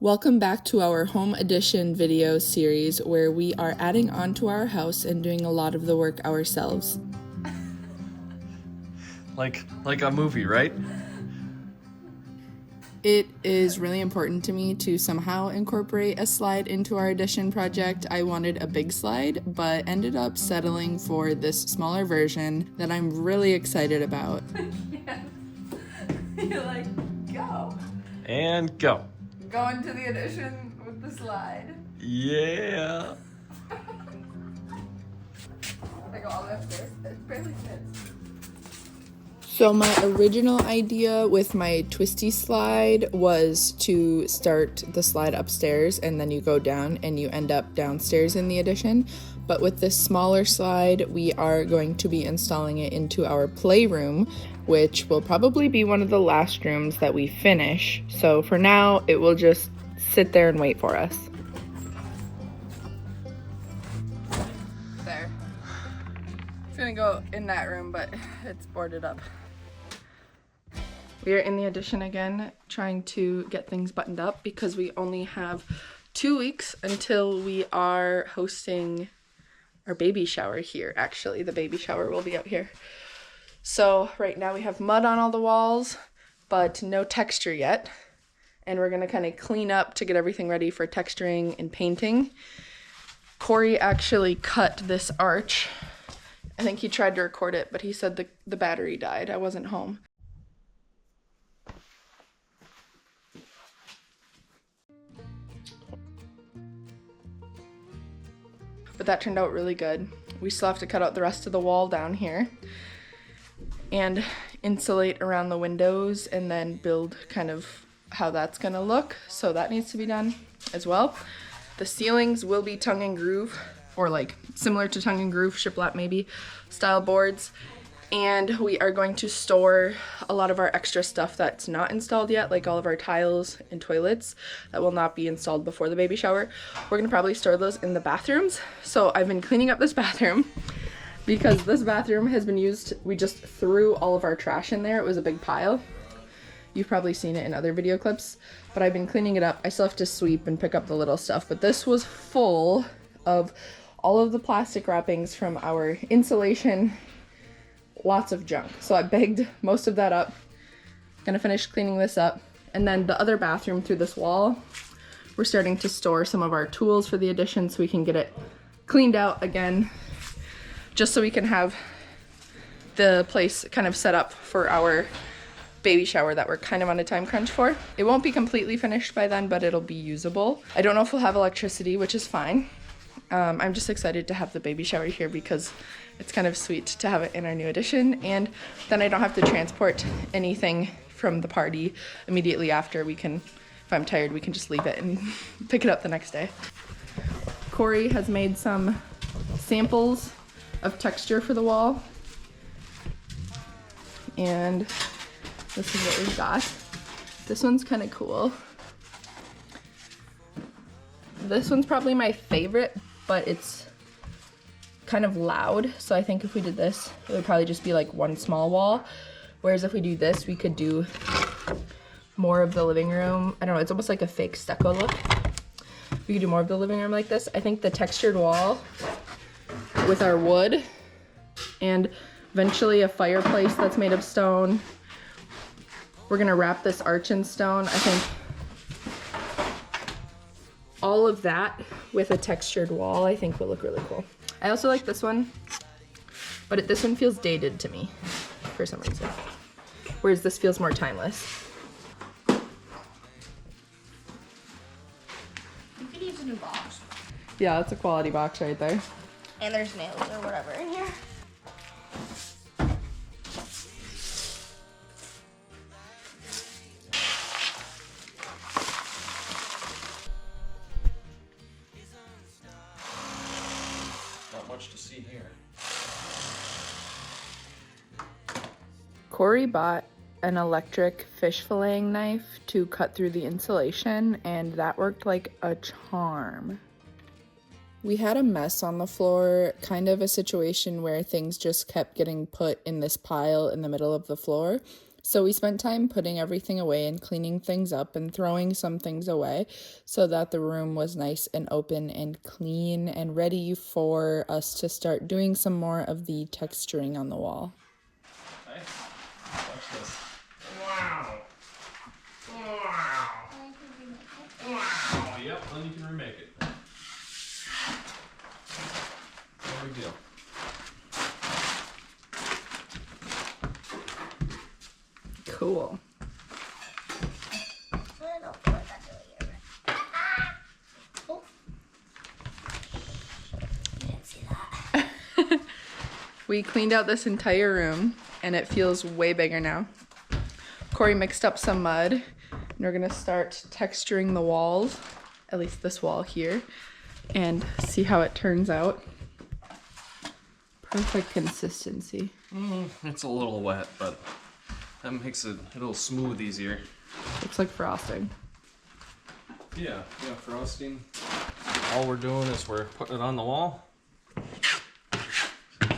Welcome back to our home edition video series where we are adding on to our house and doing a lot of the work ourselves. Like a movie, right? It is really important to me to somehow incorporate a slide into our addition project. I wanted a big slide, but ended up settling for this smaller version that I'm really excited about. Yes. You're like, go. And go. Go into the addition with the slide. Yeah. I go all the way upstairs. It barely fits. So my original idea with my twisty slide was to start the slide upstairs and then you go down and you end up downstairs in the addition. But with this smaller slide, we are going to be installing it into our playroom, which will probably be one of the last rooms that we finish. So for now, it will just sit there and wait for us. There. It's gonna go in that room, but it's boarded up. We are in the addition again, trying to get things buttoned up because we only have 2 weeks until we are hosting our baby shower here. Actually, the baby shower will be out here. So right now we have mud on all the walls, but no texture yet. And we're gonna kind of clean up to get everything ready for texturing and painting. Corey actually cut this arch. I think he tried to record it, but he said the battery died. I wasn't home. But that turned out really good. We still have to cut out the rest of the wall down here and insulate around the windows and then build kind of how that's gonna look. So that needs to be done as well. The ceilings will be tongue and groove, or like similar to tongue and groove, shiplap maybe, style boards. And we are going to store a lot of our extra stuff that's not installed yet, like all of our tiles and toilets that will not be installed before the baby shower. We're gonna probably store those in the bathrooms. So I've been cleaning up this bathroom because this bathroom has been used, we just threw all of our trash in there. It was a big pile. You've probably seen it in other video clips, but I've been cleaning it up. I still have to sweep and pick up the little stuff, but this was full of all of the plastic wrappings from our insulation, lots of junk. So I bagged most of that up. Gonna finish cleaning this up. And then the other bathroom through this wall, we're starting to store some of our tools for the addition so we can get it cleaned out again, just so we can have the place kind of set up for our baby shower that we're kind of on a time crunch for. It won't be completely finished by then, but it'll be usable. I don't know if we'll have electricity, which is fine. I'm just excited to have the baby shower here because it's kind of sweet to have it in our new addition, and then I don't have to transport anything from the party immediately after. We can, if I'm tired, we can just leave it and pick it up the next day. Corey has made some samples of texture for the wall, and this is what we've got. This one's kind of cool. This one's probably my favorite, but it's kind of loud, so I think if we did this, it would probably just be like one small wall, whereas if we do this, we could do more of the living room. I don't know, it's almost like a fake stucco look. We could do more of the living room like this. I think the textured wall with our wood and eventually a fireplace that's made of stone. We're gonna wrap this arch in stone. I think all of that with a textured wall, I think will look really cool. I also like this one, but this one feels dated to me for some reason, whereas this feels more timeless. You could use a new box. Yeah, that's a quality box right there. And there's nails or whatever in here. Not much to see here. Corey bought an electric fish filleting knife to cut through the insulation, and that worked like a charm. We had a mess on the floor, kind of a situation where things just kept getting put in this pile in the middle of the floor. So we spent time putting everything away and cleaning things up and throwing some things away so that the room was nice and open and clean and ready for us to start doing some more of the texturing on the wall. Okay. Watch this. Wow. Wow. Wow. Yep, then you can remake it. No big deal. Cool. Oh. Didn't see that. We cleaned out this entire room and it feels way bigger now. Corey mixed up some mud and we're gonna start texturing the walls, at least this wall here, and see how it turns out. Perfect consistency. It's a little wet, but that makes it a little smooth easier. Looks like frosting. Yeah, frosting. All we're doing is we're putting it on the wall.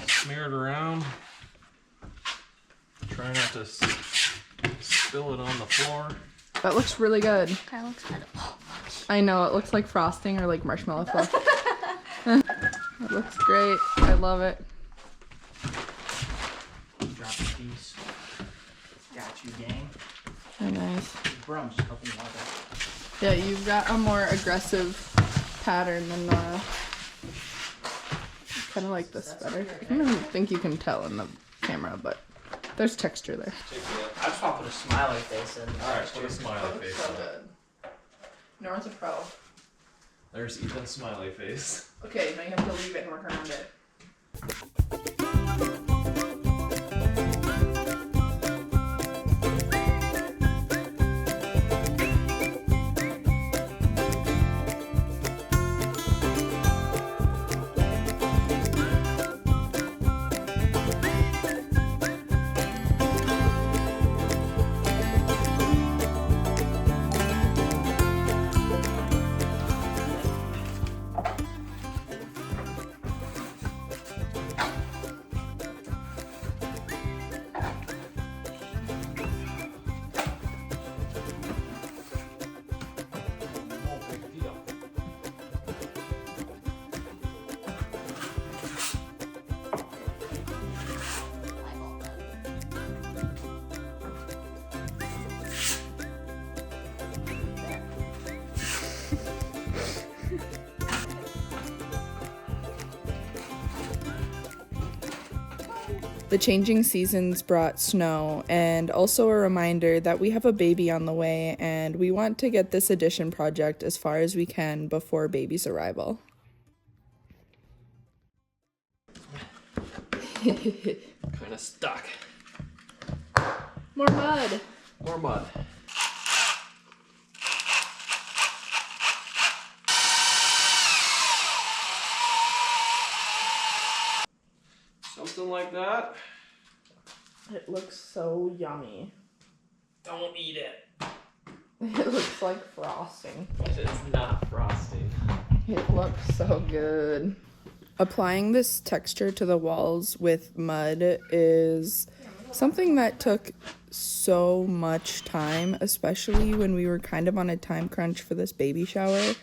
Smear it around. Try not to spill it on the floor. That looks really good. Kind of looks kind of. I know, it looks like frosting or like marshmallow fluff. It looks great. I love it. Drop a piece. Got you, gang. Very nice. Brums, helping water. Yeah, you've got a more aggressive pattern than Nora. Kind of like this better. I don't even think you can tell in the camera, but there's texture there. I just want to put a smiley face in. Alright, put a smiley face on it. Nora's a pro. There's Ethan's smiley face. Okay, now you have to leave it and work around it. No big deal. The changing seasons brought snow and also a reminder that we have a baby on the way and we want to get this addition project as far as we can before baby's arrival. Kind of stuck. More mud. More mud. Something like that. It looks so yummy. Don't eat it. It looks like frosting. It is not frosting. It looks so good. Applying this texture to the walls with mud is something that took so much time, especially when we were kind of on a time crunch for this baby shower.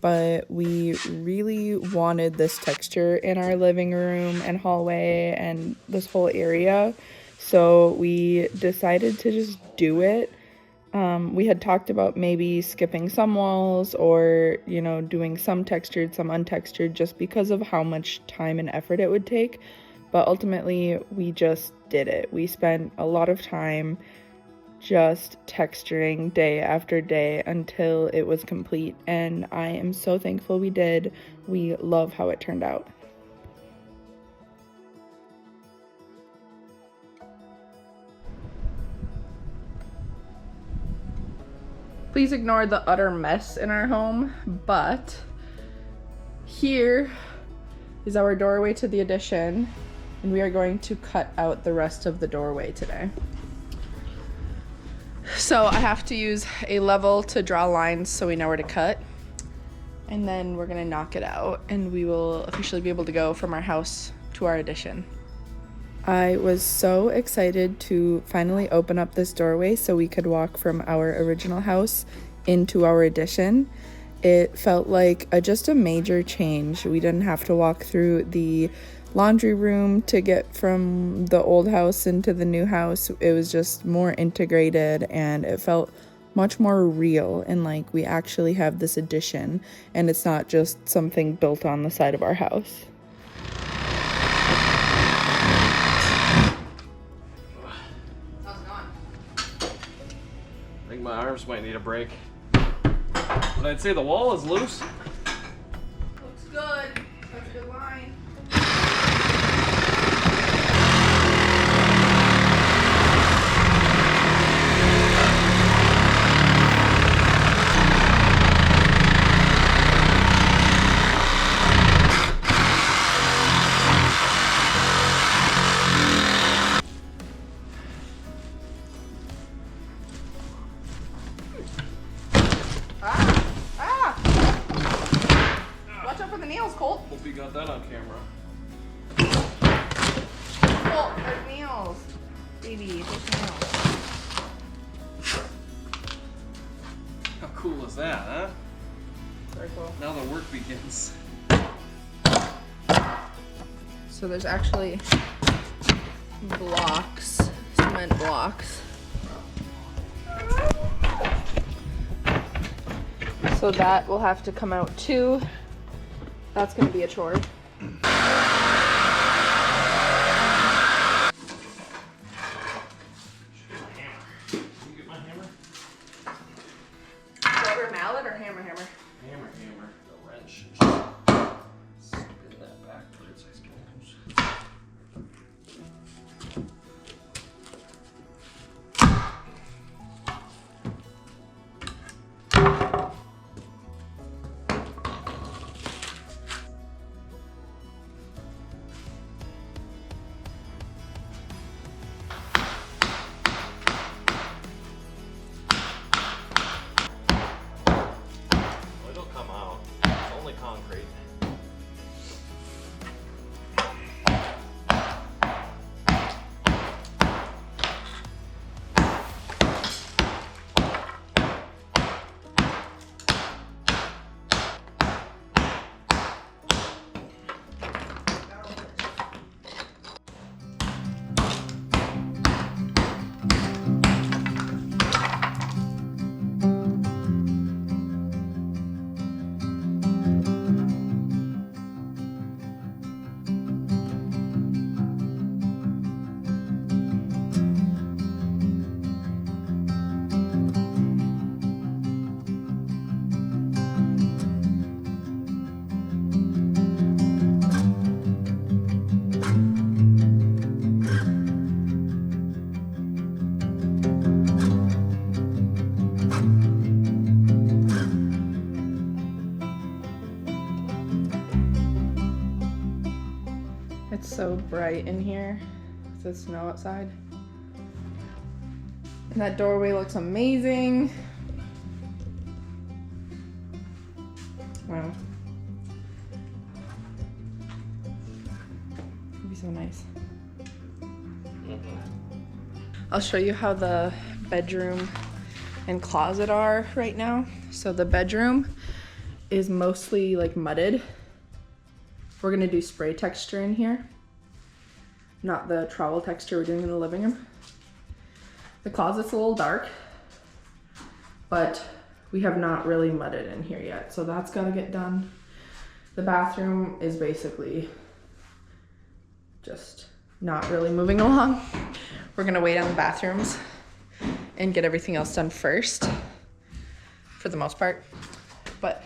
But we really wanted this texture in our living room and hallway and this whole area. So we decided to just do it. We had talked about maybe skipping some walls or, you know, doing some textured, some untextured just because of how much time and effort it would take. But ultimately, we just did it. We spent a lot of time just texturing day after day until it was complete. And I am so thankful we did. We love how it turned out. Please ignore the utter mess in our home, but here is our doorway to the addition, and we are going to cut out the rest of the doorway today. So I have to use a level to draw lines so we know where to cut, and then we're gonna knock it out, and we will officially be able to go from our house to our addition. I was so excited to finally open up this doorway so we could walk from our original house into our addition. It felt like just a major change. We didn't have to walk through the laundry room to get from the old house into the new house. It was just more integrated and it felt much more real, and like we actually have this addition and it's not just something built on the side of our house. I think my arms might need a break. But I'd say the wall is loose. Looks good. That's a good line. Watch out for the nails, Colt. Hope you got that on camera. Colt, there's nails. Baby, there's nails. How cool is that, huh? Very cool. Now the work begins. So there's actually blocks, cement blocks. So that will have to come out too. That's gonna be a chore. Rubber mallet or hammer? Hammer. The wrench. Spin that backwards, I suppose. It'll come out. It's only concrete. It's so bright in here with the snow outside. And that doorway looks amazing. Wow. It'd be so nice. I'll show you how the bedroom and closet are right now. So the bedroom is mostly like mudded. We're gonna do spray texture in here, not the trowel texture we're doing in the living room. The closet's a little dark, but we have not really mudded in here yet, so that's gotta get done. The bathroom is basically just not really moving along. We're gonna wait on the bathrooms and get everything else done first, for the most part. But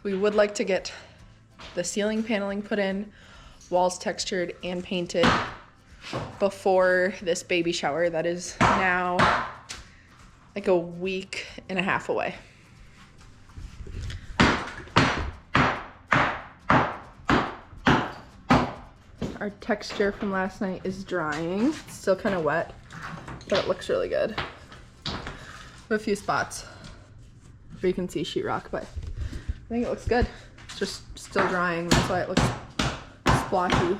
we would like to get the ceiling paneling put in, walls textured and painted before this baby shower that is now like a week and a half away. Our texture from last night is drying. It's still kind of wet, but it looks really good. We have a few spots where you can see sheetrock, but I think it looks good. It's just still drying, that's why it looks splotchy.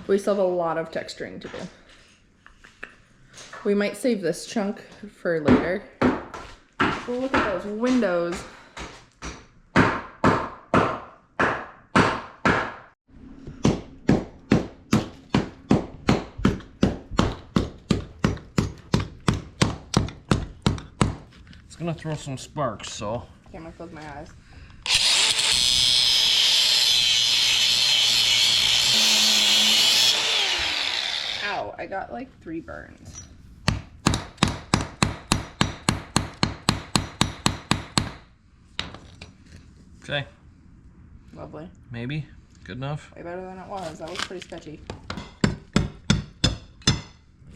We still have a lot of texturing to do. We might save this chunk for later. Oh, look at those windows. It's gonna throw some sparks, so. Okay, I'm gonna close my eyes. Ow, I got like 3 burns. Okay, Lovely. maybe. Good enough. Way better than it was. That was pretty sketchy.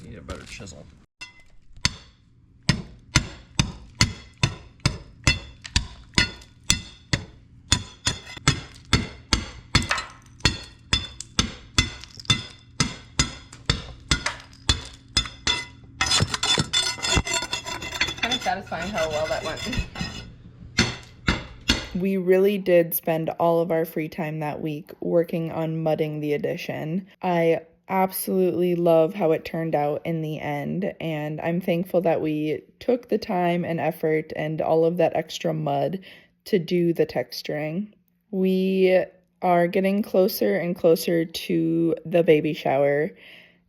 Need a better chisel. Kind of satisfying how well that went. We really did spend all of our free time that week working on mudding the addition. I absolutely love how it turned out in the end, and I'm thankful that we took the time and effort and all of that extra mud to do the texturing. We are getting closer and closer to the baby shower.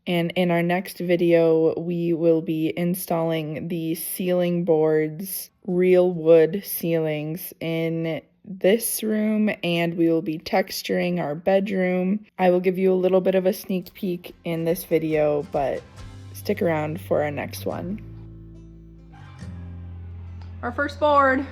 And in our next video, we will be installing the ceiling boards, real wood ceilings in this room, and we will be texturing our bedroom. I will give you a little bit of a sneak peek in this video, but stick around for our next one. Our first board.